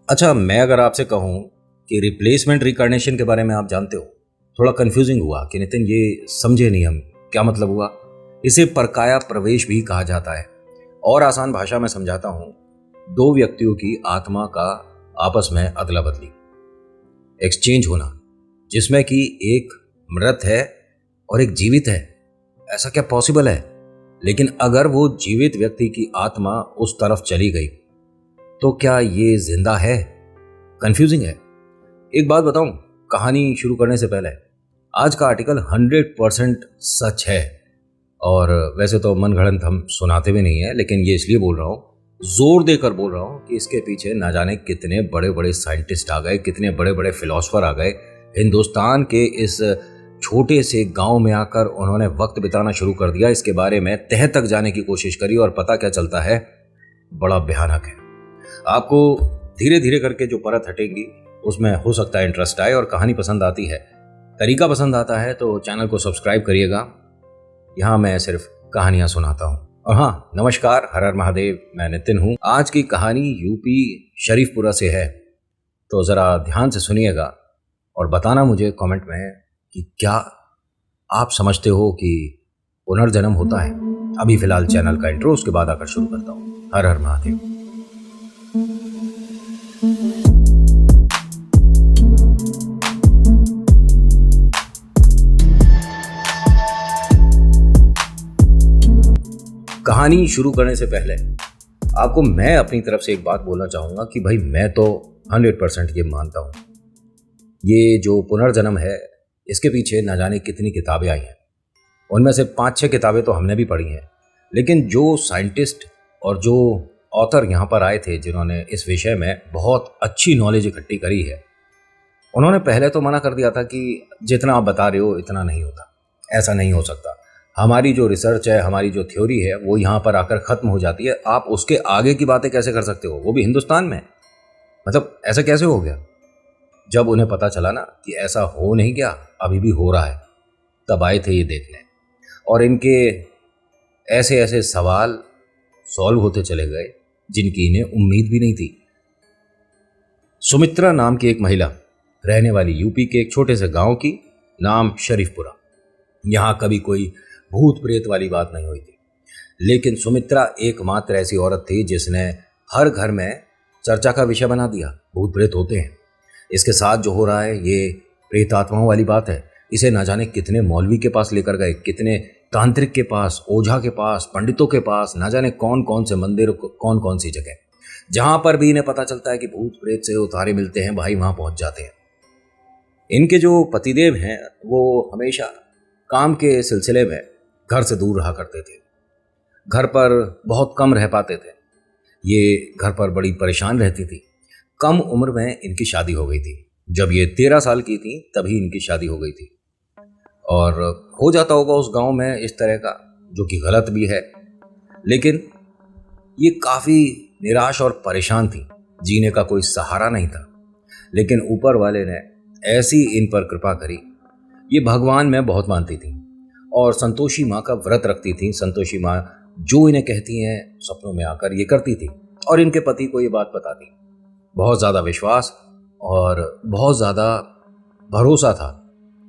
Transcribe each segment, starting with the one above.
अच्छा, मैं अगर आपसे कहूँ कि रिप्लेसमेंट रिकार्नेशन के बारे में आप जानते हो, थोड़ा कंफ्यूजिंग हुआ कि नितिन ये समझे नहीं हम, क्या मतलब हुआ। इसे परकाया प्रवेश भी कहा जाता है और आसान भाषा में समझाता हूँ, दो व्यक्तियों की आत्मा का आपस में अदला बदली, एक्सचेंज होना, जिसमें कि एक मृत है और एक जीवित है। ऐसा क्या पॉसिबल है? लेकिन अगर वो जीवित व्यक्ति की आत्मा उस तरफ चली गई तो क्या ये जिंदा है? कंफ्यूजिंग है। एक बात बताऊं, कहानी शुरू करने से पहले, आज का आर्टिकल 100% सच है। और वैसे तो मनगढ़ंत हम सुनाते भी नहीं है, लेकिन ये इसलिए बोल रहा हूँ, जोर देकर बोल रहा हूँ कि इसके पीछे ना जाने कितने बड़े बड़े साइंटिस्ट आ गए, कितने बड़े बड़े फिलोसफर आ गए। हिंदुस्तान के इस छोटे से गांव में आकर उन्होंने वक्त बिताना शुरू कर दिया, इसके बारे में तह तक जाने की कोशिश करी और पता क्या चलता है, बड़ा भयानक है। आपको धीरे धीरे करके जो परत हटेंगी उसमें हो सकता है इंटरेस्ट आए और कहानी पसंद आती है, तरीका पसंद आता है तो चैनल को सब्सक्राइब करिएगा। यहाँ मैं सिर्फ कहानियां सुनाता हूँ। और हाँ, नमस्कार, हर हर महादेव, मैं नितिन हूँ। आज की कहानी यूपी शरीफपुरा से है, तो ज़रा ध्यान से सुनिएगा और बताना मुझे कमेंट में कि क्या आप समझते हो कि पुनर्जन्म होता है। अभी फिलहाल चैनल का इंट्रो, उसके बाद आकर शुरू करता हूँ। हर हर महादेव। कहानी शुरू करने से पहले आपको मैं अपनी तरफ से एक बात बोलना चाहूँगा कि भाई मैं तो 100% ये मानता हूँ, ये जो पुनर्जन्म है इसके पीछे न जाने कितनी किताबें आई हैं। उनमें से 5-6 किताबें तो हमने भी पढ़ी हैं, लेकिन जो साइंटिस्ट और जो ऑथर यहाँ पर आए थे जिन्होंने इस विषय में बहुत अच्छी नॉलेज इकट्ठी करी है, उन्होंने पहले तो मना कर दिया था कि जितना आप बता रहे हो इतना नहीं होता, ऐसा नहीं हो सकता। हमारी जो रिसर्च है, हमारी जो थ्योरी है, वो यहाँ पर आकर ख़त्म हो जाती है। आप उसके आगे की बातें कैसे कर सकते हो, वो भी हिंदुस्तान में? मतलब ऐसा कैसे हो गया? जब उन्हें पता चला ना कि ऐसा हो नहीं गया, अभी भी हो रहा है, तब आए थे ये देखने। और इनके ऐसे ऐसे सवाल सॉल्व होते चले गए जिनकी इन्हें उम्मीद भी नहीं थी। सुमित्रा नाम की एक महिला, रहने वाली यूपी के एक छोटे से गांव की, नाम शरीफपुरा। यहाँ कभी कोई भूत प्रेत वाली बात नहीं हुई थी, लेकिन सुमित्रा एकमात्र ऐसी औरत थी जिसने हर घर में चर्चा का विषय बना दिया, भूत प्रेत होते हैं। इसके साथ जो हो रहा है ये प्रेत आत्माओं वाली बात है। इसे ना जाने कितने मौलवी के पास लेकर गए, कितने तांत्रिक के पास, ओझा के पास, पंडितों के पास, ना जाने कौन कौन से मंदिर, कौन कौन सी जगह, जहां पर भी इन्हें पता चलता है कि भूत प्रेत से उतारे मिलते हैं, भाई वहां पहुंच जाते हैं। इनके जो पतिदेव हैं वो हमेशा काम के सिलसिले में घर से दूर रहा करते थे, घर पर बहुत कम रह पाते थे। ये घर पर बड़ी परेशान रहती थी। कम उम्र में इनकी शादी हो गई थी। जब ये 13 साल की थी तभी इनकी शादी हो गई थी। और हो जाता होगा उस गांव में इस तरह का, जो कि गलत भी है, लेकिन ये काफ़ी निराश और परेशान थी, जीने का कोई सहारा नहीं था। लेकिन ऊपर वाले ने ऐसी इन पर कृपा करी। ये भगवान में बहुत मानती थी और संतोषी माँ का व्रत रखती थी। संतोषी माँ जो इन्हें कहती हैं सपनों में आकर ये करती थी और इनके पति को ये बात बताती। बहुत ज़्यादा विश्वास और बहुत ज़्यादा भरोसा था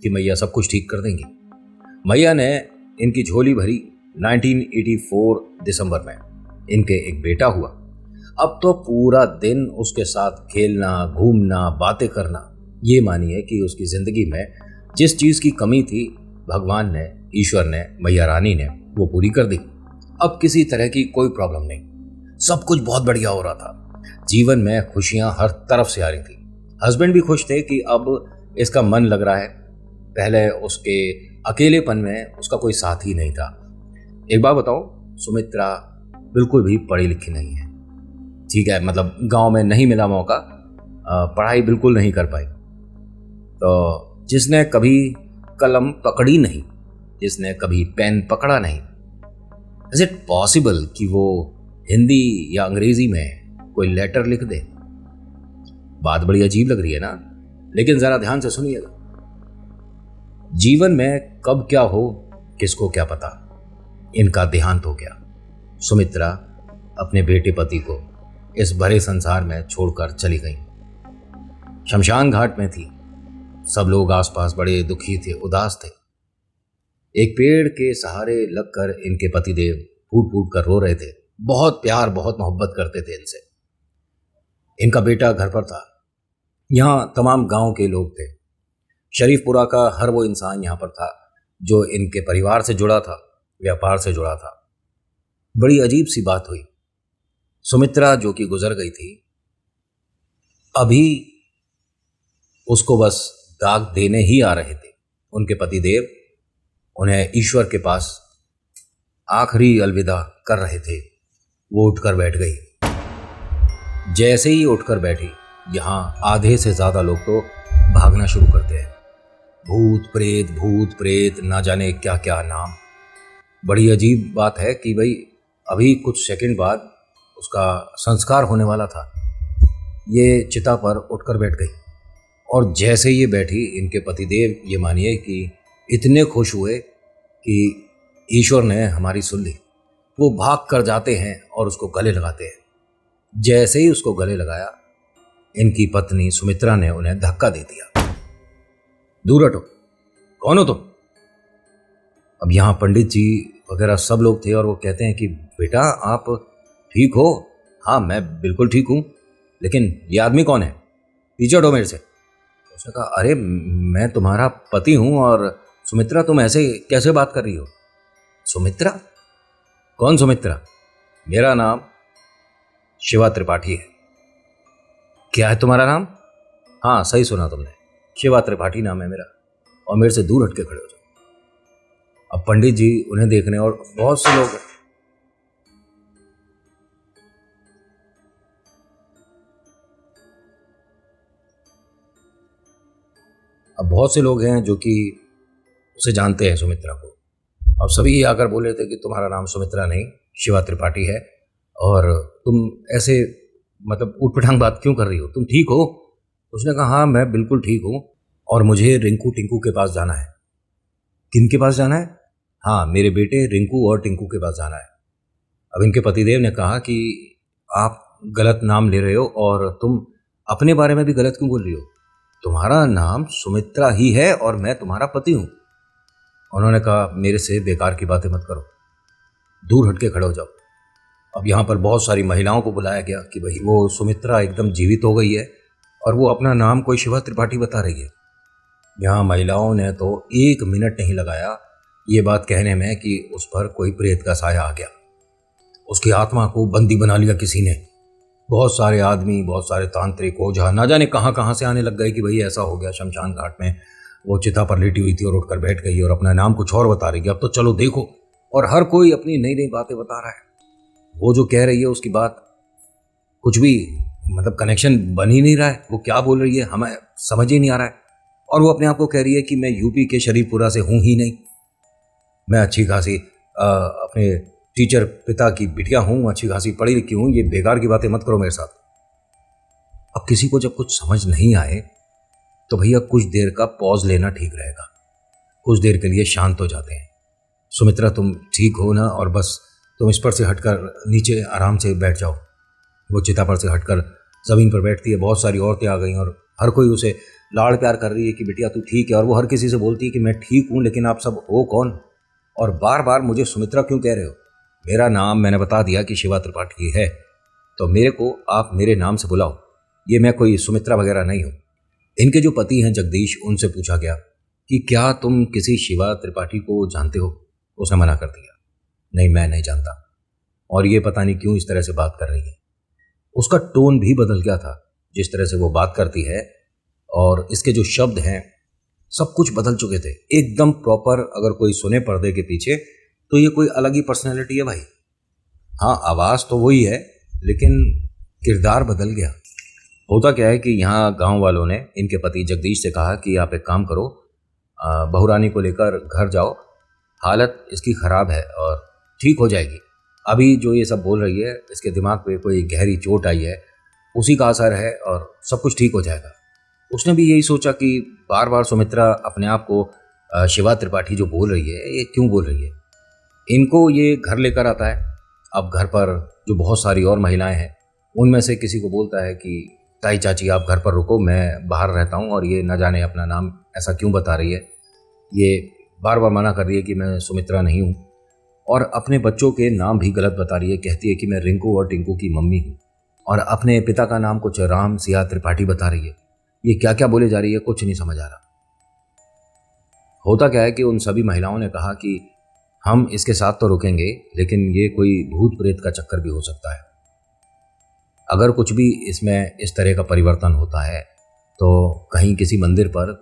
कि मैया सब कुछ ठीक कर देंगी। मैया ने इनकी झोली भरी। 1984 दिसंबर में इनके एक बेटा हुआ। अब तो पूरा दिन उसके साथ खेलना, घूमना, बातें करना, ये मानिए कि उसकी ज़िंदगी में जिस चीज़ की कमी थी, भगवान ने, ईश्वर ने, मैया रानी ने वो पूरी कर दी। अब किसी तरह की कोई प्रॉब्लम नहीं, सब कुछ बहुत बढ़िया हो रहा था। जीवन में खुशियां हर तरफ से आ रही थी। हस्बैंड भी खुश थे कि अब इसका मन लग रहा है। पहले उसके अकेलेपन में उसका कोई साथ ही नहीं था। एक बात बताओ, सुमित्रा बिल्कुल भी पढ़ी लिखी नहीं है, ठीक है, मतलब गांव में नहीं मिला मौका, पढ़ाई बिल्कुल नहीं कर पाई। तो जिसने कभी कलम पकड़ी नहीं, जिसने कभी पेन पकड़ा नहीं, इज इट पॉसिबल कि वो हिंदी या अंग्रेजी में कोई लेटर लिख दे? बात बड़ी अजीब लग रही है ना, लेकिन जरा ध्यान से सुनिएगा। जीवन में कब क्या हो किसको क्या पता, इनका देहांत हो गया। सुमित्रा अपने बेटे पति को इस भरे संसार में छोड़कर चली गई। शमशान घाट में थी। सब लोग आसपास बड़े दुखी थे, उदास थे। एक पेड़ के सहारे लगकर इनके पतिदेव फूट फूट कर रो रहे थे। बहुत प्यार बहुत मोहब्बत करते थे इनसे। इनका बेटा घर पर था। यहाँ तमाम गांव के लोग थे। शरीफपुरा का हर वो इंसान यहाँ पर था जो इनके परिवार से जुड़ा था, व्यापार से जुड़ा था। बड़ी अजीब सी बात हुई। सुमित्रा जो कि गुजर गई थी, अभी उसको बस दाग देने ही आ रहे थे। उनके पतिदेव उन्हें ईश्वर के पास आखिरी अलविदा कर रहे थे। वो उठकर बैठ गई। जैसे ही उठकर बैठी, यहाँ आधे से ज़्यादा लोग तो भागना शुरू करते हैं। भूत प्रेत ना जाने क्या क्या नाम। बड़ी अजीब बात है कि भाई अभी कुछ सेकंड बाद उसका संस्कार होने वाला था। ये चिता पर उठकर बैठ गई और जैसे ये बैठी, इनके पतिदेव ये मानिए कि इतने खुश हुए कि ईश्वर ने हमारी सुन ली। वो भाग कर जाते हैं और उसको गले लगाते हैं। जैसे ही उसको गले लगाया, इनकी पत्नी सुमित्रा ने उन्हें धक्का दे दिया। दूर हटो, कौन हो तुम? अब यहाँ पंडित जी वगैरह सब लोग थे और वो कहते हैं कि बेटा आप ठीक हो? हाँ मैं बिल्कुल ठीक हूँ, लेकिन ये आदमी कौन है? पीछे हटो मेरे से। उसने कहा अरे मैं तुम्हारा पति हूँ। और सुमित्रा तुम ऐसे कैसे बात कर रही हो? सुमित्रा? कौन सुमित्रा? मेरा नाम शिवा त्रिपाठी है। क्या है तुम्हारा नाम? हाँ सही सुना तुमने, शिवा त्रिपाठी नाम है मेरा, और मेरे से दूर हट के खड़े हो जाओ। अब पंडित जी उन्हें देखने और बहुत से लोग हैं जो कि उसे जानते हैं, सुमित्रा को। अब सभी ये आकर बोले थे कि तुम्हारा नाम सुमित्रा नहीं, शिवा त्रिपाठी है, और तुम ऐसे मतलब उठपटांग बात क्यों कर रही हो? तुम ठीक हो? उसने कहा हाँ मैं बिल्कुल ठीक हूँ, और मुझे रिंकू टिंकू के पास जाना है। किन के पास जाना है? हाँ मेरे बेटे रिंकू और टिंकू के पास जाना है। अब इनके पतिदेव ने कहा कि आप गलत नाम ले रहे हो और तुम अपने बारे में भी गलत क्यों बोल रही हो? तुम्हारा नाम सुमित्रा ही है और मैं तुम्हारा पति हूँ। उन्होंने कहा मेरे से बेकार की बातें मत करो, दूर हट के खड़े हो जाओ। अब यहाँ पर बहुत सारी महिलाओं को बुलाया गया कि भाई वो सुमित्रा एकदम जीवित हो गई है और वो अपना नाम कोई शिवा त्रिपाठी बता रही है। यहाँ महिलाओं ने तो 1 मिनट नहीं लगाया ये बात कहने में कि उस पर कोई प्रेत का साया आ गया। उसकी आत्मा को बंदी बना लिया किसी ने। बहुत सारे आदमी, बहुत सारे तांत्रिक, ओझा ना जाने कहाँ कहाँ से आने लग गए कि भाई ऐसा हो गया। शमशान घाट में वो चिता पर लेटी हुई थी और उठकर बैठ गई और अपना नाम कुछ और बता रही है। अब तो चलो देखो, और हर कोई अपनी नई नई बातें बता रहा है। वो जो कह रही है उसकी बात कुछ भी मतलब कनेक्शन बन ही नहीं रहा है। वो क्या बोल रही है हमें समझ ही नहीं आ रहा है। और वो अपने आप को कह रही है कि मैं यूपी के शरीफपुरा से हूँ ही नहीं, मैं अच्छी खासी अपने टीचर पिता की बिटिया हूँ, अच्छी खासी पढ़ी लिखी हूँ। ये बेकार की बातें मत करो मेरे साथ। अब किसी को जब कुछ समझ नहीं आए तो भैया कुछ देर का पॉज लेना ठीक रहेगा। कुछ देर के लिए शांत हो जाते हैं। सुमित्रा तुम ठीक हो ना? और बस तुम इस पर से हटकर नीचे आराम से बैठ जाओ। वो चिता पर से हटकर ज़मीन पर बैठती है। बहुत सारी औरतें आ गई और हर कोई उसे लाड़ प्यार कर रही है कि बिटिया तू ठीक है। और वो हर किसी से बोलती है कि मैं ठीक हूँ, लेकिन आप सब हो कौन? और बार बार मुझे सुमित्रा क्यों कह रहे हो? मेरा नाम मैंने बता दिया कि शिवा त्रिपाठी है, तो मेरे को आप मेरे नाम से बुलाओ। ये मैं कोई सुमित्रा वगैरह नहीं हूँ। इनके जो पति हैं जगदीश, उनसे पूछा गया कि क्या तुम किसी शिवा त्रिपाठी को जानते हो? उसने मना कर दिया, नहीं मैं नहीं जानता। और ये पता नहीं क्यों इस तरह से बात कर रही है। उसका टोन भी बदल गया था, जिस तरह से वो बात करती है और इसके जो शब्द हैं सब कुछ बदल चुके थे एकदम प्रॉपर। अगर कोई सुने पर्दे के पीछे तो ये कोई अलग ही पर्सनैलिटी है भाई। हाँ आवाज़ तो वही है, लेकिन किरदार बदल गया। होता क्या है कि यहाँ गांव वालों ने इनके पति जगदीश से कहा कि आप एक काम करो, बहुरानी को लेकर घर जाओ, हालत इसकी ख़राब है और ठीक हो जाएगी। अभी जो ये सब बोल रही है इसके दिमाग पे कोई गहरी चोट आई है, उसी का असर है और सब कुछ ठीक हो जाएगा। उसने भी यही सोचा कि बार बार सुमित्रा अपने आप को शिवा त्रिपाठी जो बोल रही है ये क्यों बोल रही है। इनको ये घर लेकर आता है। अब घर पर जो बहुत सारी और महिलाएं हैं उनमें से किसी को बोलता है कि ताई चाची आप घर पर रुको, मैं बाहर रहता हूँ और ये न जाने अपना नाम ऐसा क्यों बता रही है, ये बार बार मना कर रही है कि मैं सुमित्रा नहीं हूँ और अपने बच्चों के नाम भी गलत बता रही है। कहती है कि मैं रिंकू और टिंकू की मम्मी हूँ और अपने पिता का नाम कुछ राम सिया त्रिपाठी बता रही है। ये क्या क्या बोले जा रही है, कुछ नहीं समझ आ रहा। होता क्या है कि उन सभी महिलाओं ने कहा कि हम इसके साथ तो रुकेंगे, लेकिन ये कोई भूत प्रेत का चक्कर भी हो सकता है। अगर कुछ भी इसमें इस तरह का परिवर्तन होता है तो कहीं किसी मंदिर पर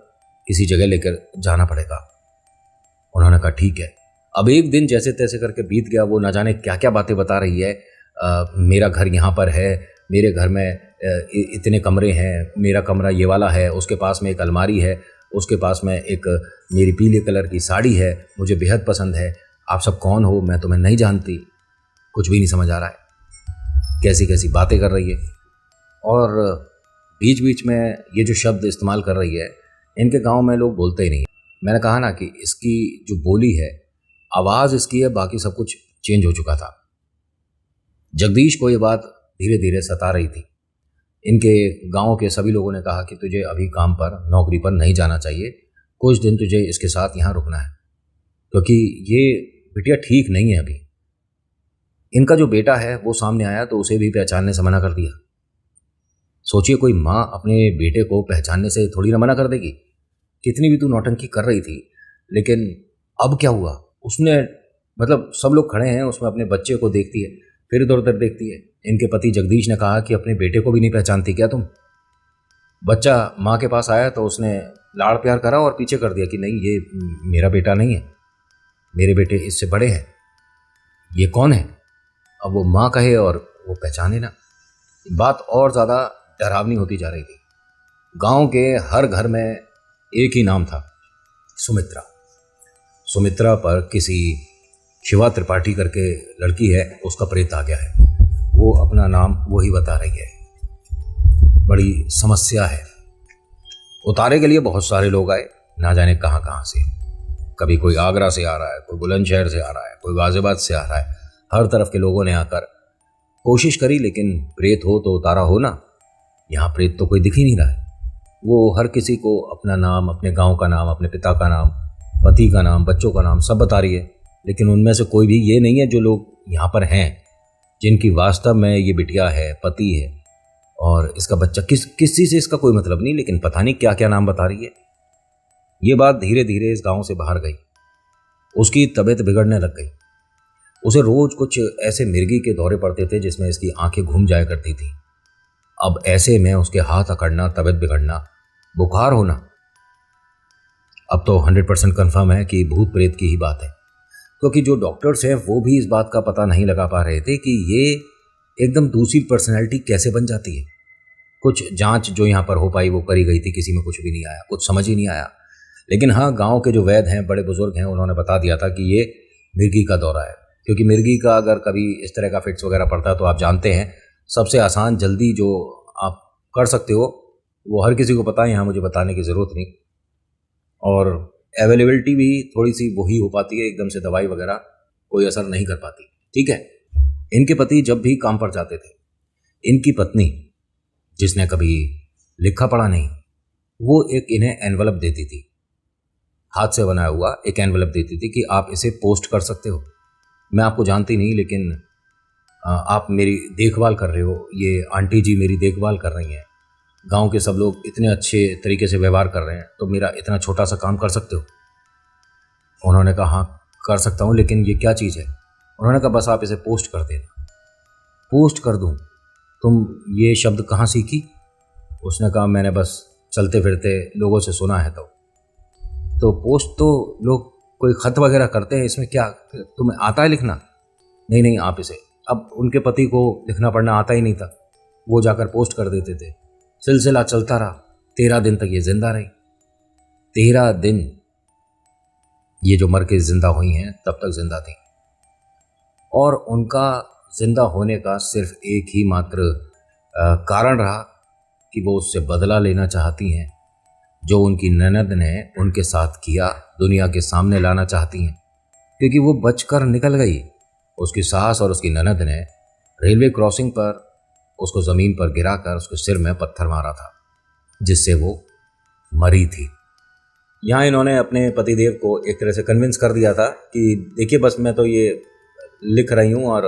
किसी जगह लेकर जाना पड़ेगा। उन्होंने कहा ठीक है। अब एक दिन जैसे तैसे करके बीत गया। वो न जाने क्या क्या बातें बता रही है। मेरा घर यहाँ पर है, मेरे घर में इतने कमरे हैं, मेरा कमरा ये वाला है, उसके पास में एक अलमारी है, उसके पास में एक मेरी पीले कलर की साड़ी है, मुझे बेहद पसंद है, आप सब कौन हो, मैं तुम्हें नहीं जानती। कुछ भी नहीं समझ आ रहा है, कैसी कैसी बातें कर रही है और बीच बीच में ये जो शब्द इस्तेमाल कर रही है, इनके गांव में लोग बोलते ही नहीं। मैंने कहा ना कि इसकी जो बोली है, आवाज़ इसकी है, बाकी सब कुछ चेंज हो चुका था। जगदीश को ये बात धीरे धीरे सता रही थी। इनके गांव के सभी लोगों ने कहा कि तुझे अभी काम पर, नौकरी पर नहीं जाना चाहिए, कुछ दिन तुझे इसके साथ यहाँ रुकना है, क्योंकि ये बिटिया ठीक नहीं है अभी। इनका जो बेटा है वो सामने आया तो उसे भी पहचानने से मना कर दिया। सोचिए, कोई माँ अपने बेटे को पहचानने से थोड़ी ना मना कर देगी। कितनी भी तू नौटंकी कर रही थी, लेकिन अब क्या हुआ, उसने मतलब सब लोग खड़े हैं, उसमें अपने बच्चे को देखती है, फिर इधर उधर देखती है। इनके पति जगदीश ने कहा कि अपने बेटे को भी नहीं पहचानती क्या तुम? बच्चा माँ के पास आया तो उसने लाड़ प्यार करा और पीछे कर दिया कि नहीं, ये मेरा बेटा नहीं है, मेरे बेटे इससे बड़े हैं, ये कौन है? अब वो माँ कहे और वो पहचाने ना। बात और ज़्यादा डरावनी होती जा रही थी। गांव के हर घर में एक ही नाम था, सुमित्रा। सुमित्रा पर किसी शिवा त्रिपाठी करके लड़की है, उसका प्रेत आ गया है। वो अपना नाम वही बता रही है। बड़ी समस्या है। उतारे के लिए बहुत सारे लोग आए, ना जाने कहाँ कहाँ से। कभी कोई आगरा से आ रहा है, कोई बुलंदशहर से आ रहा है, कोई गाजियाबाद से आ रहा है। हर तरफ के लोगों ने आकर कोशिश करी, लेकिन प्रेत हो तो उतारा हो ना। यहाँ प्रेत तो कोई दिख ही नहीं रहा है। वो हर किसी को अपना नाम, अपने गांव का नाम, अपने पिता का नाम, पति का नाम, बच्चों का नाम सब बता रही है, लेकिन उनमें से कोई भी ये नहीं है जो लोग यहाँ पर हैं, जिनकी वास्तव में ये बिटिया है, पति है और इसका बच्चा। किसी से इसका कोई मतलब नहीं, लेकिन पता नहीं क्या क्या नाम बता रही है। ये बात धीरे धीरे इस गांव से बाहर गई। उसकी तबीयत बिगड़ने लग गई। उसे रोज कुछ ऐसे मिर्गी के दौरे पड़ते थे जिसमें इसकी आंखें घूम जाया करती थी। अब ऐसे में उसके हाथ अकड़ना, तबीयत बिगड़ना, बुखार होना। अब तो 100% कन्फर्म है कि भूत प्रेत की ही बात है, क्योंकि जो डॉक्टर्स हैं वो भी इस बात का पता नहीं लगा पा रहे थे कि ये एकदम दूसरी पर्सनैलिटी कैसे बन जाती है। कुछ जांच जो यहाँ पर हो पाई वो करी गई थी, किसी में कुछ भी नहीं आया, कुछ समझ ही नहीं आया। लेकिन हाँ, गांव के जो वैद्य हैं, बड़े बुजुर्ग हैं, उन्होंने बता दिया था कि ये मिर्गी का दौरा है। क्योंकि मिर्गी का अगर कभी इस तरह का फिट्स वगैरह पड़ता है तो आप जानते हैं, सबसे आसान जल्दी जो आप कर सकते हो वो हर किसी को पता है, यहाँ मुझे बताने की ज़रूरत नहीं। और अवेलेबिलिटी भी थोड़ी सी वही हो पाती है, एकदम से दवाई वगैरह कोई असर नहीं कर पाती। ठीक है। इनके पति जब भी काम पर जाते थे, इनकी पत्नी, जिसने कभी लिखा पढ़ा नहीं, वो एक इन्हें एनवलप देती थी, हाथ से बनाया हुआ एक एनवलप देती थी कि आप इसे पोस्ट कर सकते हो। मैं आपको जानती नहीं, लेकिन आप मेरी देखभाल कर रहे हो, ये आंटी जी मेरी देखभाल कर रही हैं, गांव के सब लोग इतने अच्छे तरीके से व्यवहार कर रहे हैं, तो मेरा इतना छोटा सा काम कर सकते हो? उन्होंने कहा हाँ कर सकता हूँ, लेकिन ये क्या चीज़ है? उन्होंने कहा बस आप इसे पोस्ट कर देना। पोस्ट कर दूँ? तुम ये शब्द कहाँ सीखी? उसने कहा मैंने बस चलते फिरते लोगों से सुना है। तो पोस्ट तो लोग कोई ख़त वगैरह करते हैं, इसमें क्या तुम्हें आता है लिखना? नहीं नहीं, आप इसे। अब उनके पति को लिखना पढ़ना आता ही नहीं था, वो जाकर पोस्ट कर देते थे। सिलसिला चलता रहा। 13 दिन तक ये जिंदा रही। 13 दिन ये जो मर के जिंदा हुई हैं तब तक जिंदा थी। और उनका जिंदा होने का सिर्फ एक ही मात्र कारण रहा कि वो उससे बदला लेना चाहती हैं। जो उनकी ननद ने उनके साथ किया, दुनिया के सामने लाना चाहती हैं, क्योंकि वो बचकर निकल गई। उसकी सास और उसकी ननद ने रेलवे क्रॉसिंग पर उसको ज़मीन पर गिराकर उसके सिर में पत्थर मारा था, जिससे वो मरी थी। यहाँ इन्होंने अपने पतिदेव को एक तरह से कन्विंस कर दिया था कि देखिए बस मैं तो ये लिख रही हूँ और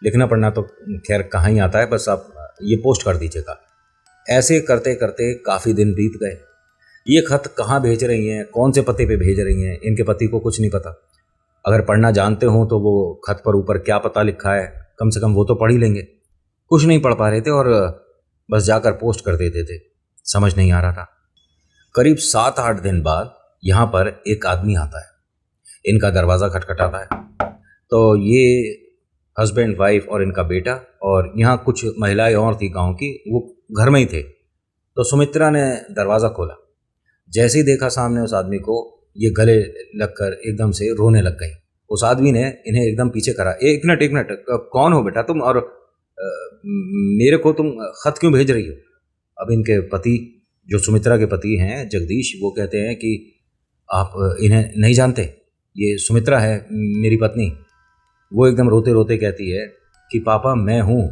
लिखना पढ़ना तो खैर कहाँ ही आता है, बस आप ये पोस्ट कर दीजिएगा। ऐसे करते करते काफ़ी दिन बीत गए। ये खत कहाँ भेज रही हैं, कौन से पते पे भेज रही हैं, इनके पति को कुछ नहीं पता। अगर पढ़ना जानते हो तो वो खत पर ऊपर क्या पता लिखा है कम से कम वो तो पढ़ ही लेंगे। कुछ नहीं पढ़ पा रहे थे और बस जाकर पोस्ट कर देते थे। समझ नहीं आ रहा था। करीब 7-8 दिन बाद यहाँ पर एक आदमी आता है। इनका दरवाज़ा खटखटाता है तो ये हस्बैंड वाइफ और इनका बेटा और यहाँ कुछ महिलाएं और थी गांव की, वो घर में ही थे। तो सुमित्रा ने दरवाज़ा खोला। जैसे ही देखा सामने उस आदमी को, ये गले लगकर एकदम से रोने लग गई। उस आदमी ने इन्हें एकदम पीछे करा। एक मिनट, कौन हो बेटा तुम, और मेरे को तुम खत क्यों भेज रही हो? अब इनके पति, जो सुमित्रा के पति हैं जगदीश, वो कहते हैं कि आप इन्हें नहीं जानते, ये सुमित्रा है मेरी पत्नी। वो एकदम रोते रोते कहती है कि पापा मैं हूँ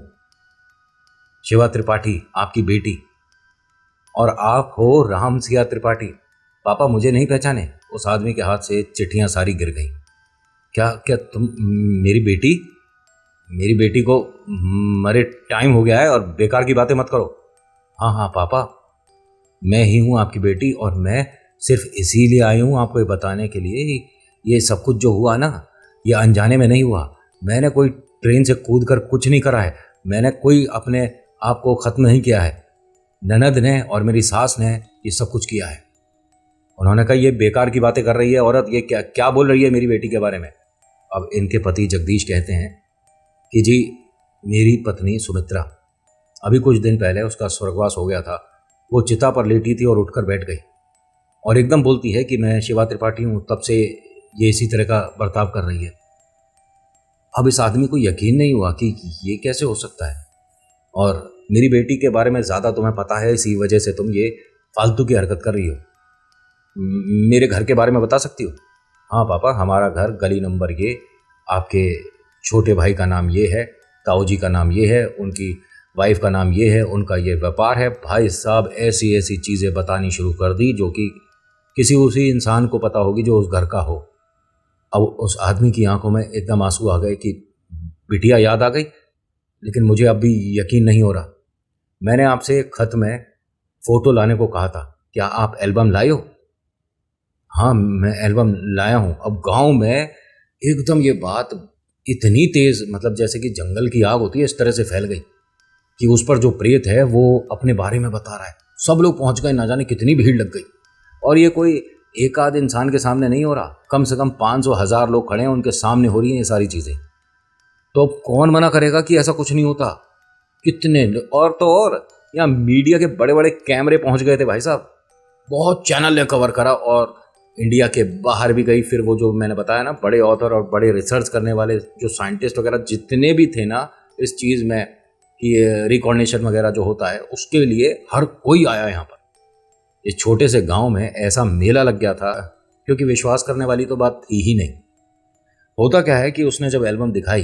शिवा त्रिपाठी, आपकी बेटी, और आप हो राम सिया त्रिपाठी। पापा मुझे नहीं पहचाने? उस आदमी के हाथ से चिट्ठियाँ सारी गिर गईं। क्या क्या तुम मेरी बेटी को मरे टाइम हो गया है और बेकार की बातें मत करो। हाँ हाँ पापा, मैं ही हूँ आपकी बेटी और मैं सिर्फ इसीलिए आई हूँ आपको ये बताने के लिए, ये सब कुछ जो हुआ ना, ये अनजाने में नहीं हुआ। मैंने कोई ट्रेन से कूद कर कुछ नहीं करा है, मैंने कोई अपने आप को ख़त्म नहीं किया है। ननद ने और मेरी सास ने ये सब कुछ किया है। उन्होंने कहा ये बेकार की बातें कर रही है औरत, ये क्या क्या बोल रही है मेरी बेटी के बारे में। अब इनके पति जगदीश कहते हैं कि जी मेरी पत्नी सुमित्रा, अभी कुछ दिन पहले उसका स्वर्गवास हो गया था। वो चिता पर लेटी थी और उठकर बैठ गई और एकदम बोलती है कि मैं शिवा त्रिपाठी हूँ, तब से ये इसी तरह का बर्ताव कर रही है। अब इस आदमी को यकीन नहीं हुआ कि ये कैसे हो सकता है, और मेरी बेटी के बारे में ज़्यादा तुम्हें पता है, इसी वजह से तुम ये फालतू की हरकत कर रही हो। मेरे घर के बारे में बता सकती हो? हाँ पापा, हमारा घर गली नंबर ये, आपके छोटे भाई का नाम ये है, ताऊ जी का नाम ये है, उनकी वाइफ का नाम ये है, उनका ये व्यापार है। भाई साहब ऐसी ऐसी चीज़ें बतानी शुरू कर दी जो कि किसी उसी इंसान को पता होगी जो उस घर का हो। अब उस आदमी की आंखों में एकदम आंसू आ गए कि बिटिया याद आ गई, लेकिन मुझे अब भी यकीन नहीं हो रहा। मैंने आपसे खत में फ़ोटो लाने को कहा था, क्या आप एल्बम लाए हो? हाँ मैं एल्बम लाया हूँ। अब गांव में एकदम ये बात इतनी तेज़, मतलब जैसे कि जंगल की आग होती है, इस तरह से फैल गई कि उस पर जो प्रेत है वो अपने बारे में बता रहा है। सब लोग पहुंच गए, ना जाने कितनी भीड़ लग गई। और ये कोई एक आध इंसान के सामने नहीं हो रहा, कम से कम 500-1000 लोग खड़े हैं, उनके सामने हो रही हैं ये सारी चीज़ें। तो अब कौन मना करेगा कि ऐसा कुछ नहीं होता? कितने और तो और यहाँ मीडिया के बड़े बड़े कैमरे पहुंच गए थे भाई साहब, बहुत चैनल ने कवर करा और इंडिया के बाहर भी गई। फिर वो जो मैंने बताया ना, बड़े ऑथर और बड़े रिसर्च करने वाले जो साइंटिस्ट वगैरह जितने भी थे ना इस चीज़ में कि रिकॉग्निशन वगैरह जो होता है, उसके लिए हर कोई आया यहाँ पर। इस छोटे से गांव में ऐसा मेला लग गया था, क्योंकि विश्वास करने वाली तो बात थी ही नहीं। होता क्या है कि उसने जब एल्बम दिखाई,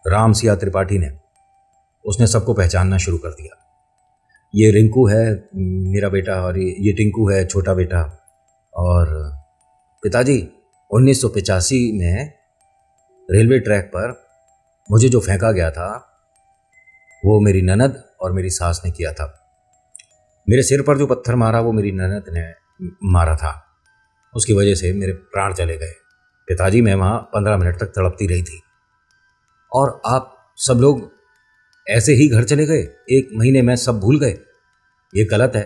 राम सिया त्रिपाठी ने, उसने सबको पहचानना शुरू कर दिया। ये रिंकू है मेरा बेटा और ये टिंकू है छोटा बेटा। और पिताजी 1985 में रेलवे ट्रैक पर मुझे जो फेंका गया था वो मेरी ननद और मेरी सास ने किया था। मेरे सिर पर जो पत्थर मारा वो मेरी ननद ने मारा था, उसकी वजह से मेरे प्राण चले गए। पिताजी मैं वहाँ 15 मिनट तक तड़पती रही थी और आप सब लोग ऐसे ही घर चले गए, 1 महीने में सब भूल गए। ये गलत है।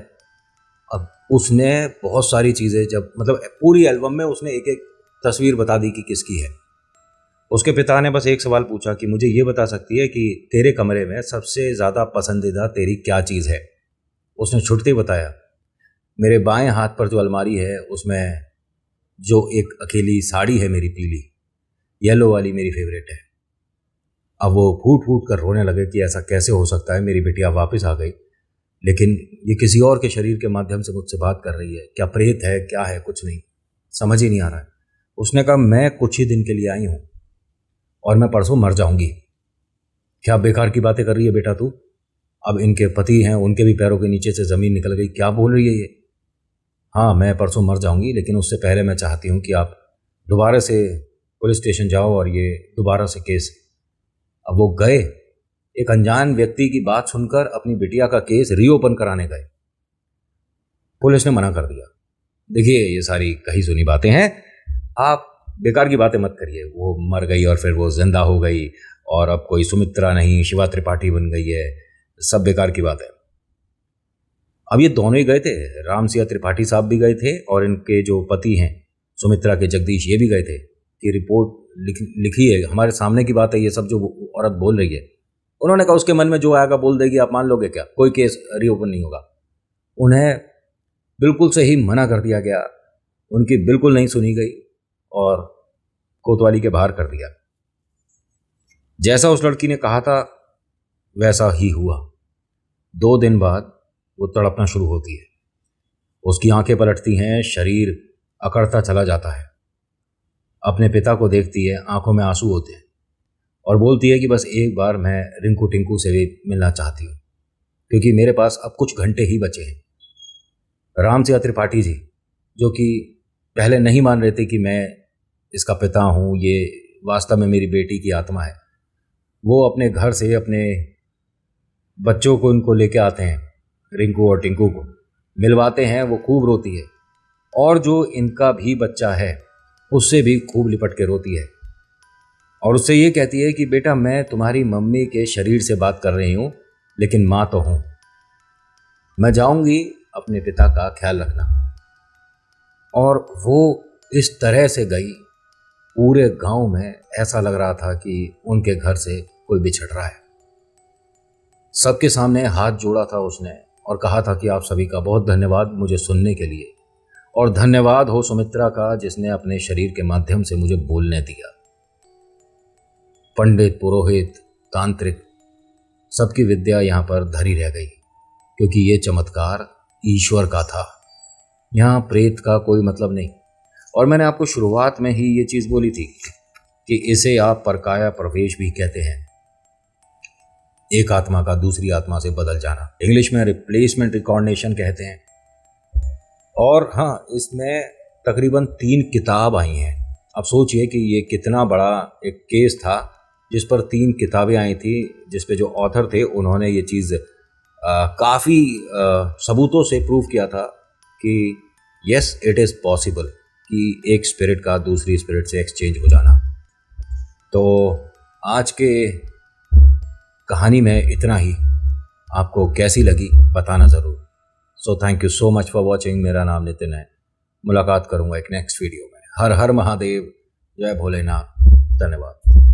अब उसने बहुत सारी चीज़ें, जब मतलब पूरी एल्बम में उसने एक एक तस्वीर बता दी कि किसकी है। उसके पिता ने बस एक सवाल पूछा कि मुझे ये बता सकती है कि तेरे कमरे में सबसे ज़्यादा पसंदीदा तेरी क्या चीज़ है? उसने छुटते बताया, मेरे बाएं हाथ पर जो अलमारी है उसमें जो एक अकेली साड़ी है मेरी पीली, येलो वाली मेरी फेवरेट है। अब वो फूट फूट कर रोने लगे कि ऐसा कैसे हो सकता है, मेरी बिटिया वापस आ गई, लेकिन ये किसी और के शरीर के माध्यम से मुझसे बात कर रही है। क्या प्रेत है, क्या है, कुछ नहीं समझ ही नहीं आ रहा है। उसने कहा मैं कुछ ही दिन के लिए आई हूँ और मैं परसों मर जाऊंगी। क्या बेकार की बातें कर रही है बेटा तू? अब इनके पति हैं, उनके भी पैरों के नीचे से ज़मीन निकल गई, क्या बोल रही है ये? हाँ, मैं परसों मर जाऊंगी, लेकिन उससे पहले मैं चाहती हूँ कि आप दोबारा से पुलिस स्टेशन जाओ और ये दोबारा से केस। अब वो गए, एक अनजान व्यक्ति की बात सुनकर अपनी बिटिया का केस रीओपन कराने गए। पुलिस ने मना कर दिया। देखिए, ये सारी कही सुनी बातें हैं, आप बेकार की बातें मत करिए। वो मर गई और फिर वो जिंदा हो गई और अब कोई सुमित्रा नहीं शिवा त्रिपाठी बन गई है, सब बेकार की बात है। अब ये दोनों ही गए थे, राम सिंह त्रिपाठी साहब भी गए थे और इनके जो पति हैं सुमित्रा के जगदीश, ये भी गए थे कि रिपोर्ट लिखी है, हमारे सामने की बात है ये सब जो औरत बोल रही है। उन्होंने कहा उसके मन में जो आएगा बोल देगी, आप मान लोगे क्या? कोई केस रीओपन नहीं होगा। उन्हें बिल्कुल सही मना कर दिया गया, उनकी बिल्कुल नहीं सुनी गई और कोतवाली के बाहर कर दिया। जैसा उस लड़की ने कहा था वैसा ही हुआ। 2 दिन बाद वो तड़पना शुरू होती है, उसकी आंखें पलटती हैं, शरीर अकड़ता चला जाता है। अपने पिता को देखती है, आंखों में आंसू होते हैं और बोलती है कि बस एक बार मैं रिंकू टिंकू से भी मिलना चाहती हूँ, क्योंकि मेरे पास अब कुछ घंटे ही बचे हैं। राम सिंह त्रिपाठी जी, जो कि पहले नहीं मान रहे थे कि मैं इसका पिता हूँ, ये वास्तव में मेरी बेटी की आत्मा है, वो अपने घर से अपने बच्चों को इनको लेके आते हैं, रिंकू और टिंकू को मिलवाते हैं। वो खूब रोती है और जो इनका भी बच्चा है उससे भी खूब लिपट के रोती है और उससे ये कहती है कि बेटा, मैं तुम्हारी मम्मी के शरीर से बात कर रही हूँ, लेकिन माँ तो हूँ, मैं जाऊंगी, अपने पिता का ख्याल रखना। और वो इस तरह से गई, पूरे गांव में ऐसा लग रहा था कि उनके घर से कोई बिछड़ रहा है। सबके सामने हाथ जोड़ा था उसने और कहा था कि आप सभी का बहुत धन्यवाद मुझे सुनने के लिए, और धन्यवाद हो सुमित्रा का जिसने अपने शरीर के माध्यम से मुझे बोलने दिया। पंडित, पुरोहित, तांत्रिक, सबकी विद्या यहाँ पर धरी रह गई, क्योंकि ये चमत्कार ईश्वर का था। यहाँ प्रेत का कोई मतलब नहीं। और मैंने आपको शुरुआत में ही ये चीज़ बोली थी कि इसे आप परकाया प्रवेश भी कहते हैं, एक आत्मा का दूसरी आत्मा से बदल जाना, इंग्लिश में रिप्लेसमेंट रिकॉर्डिनेशन कहते हैं। और हाँ, इसमें तकरीबन 3 किताब आई हैं। अब सोचिए कि ये कितना बड़ा एक केस था जिस पर 3 किताबें आई थी, जिस पे जो ऑथर थे उन्होंने ये चीज़ काफ़ी सबूतों से प्रूव किया था कि यस, इट इज़ पॉसिबल कि एक स्पिरिट का दूसरी स्पिरिट से एक्सचेंज हो जाना। तो आज के कहानी में इतना ही। आपको कैसी लगी बताना ज़रूर। So thank you so much for watching. मेरा नाम नितिन है। मुलाकात करूँगा एक नेक्स्ट वीडियो में। हर हर महादेव, जय भोलेनाथ, धन्यवाद।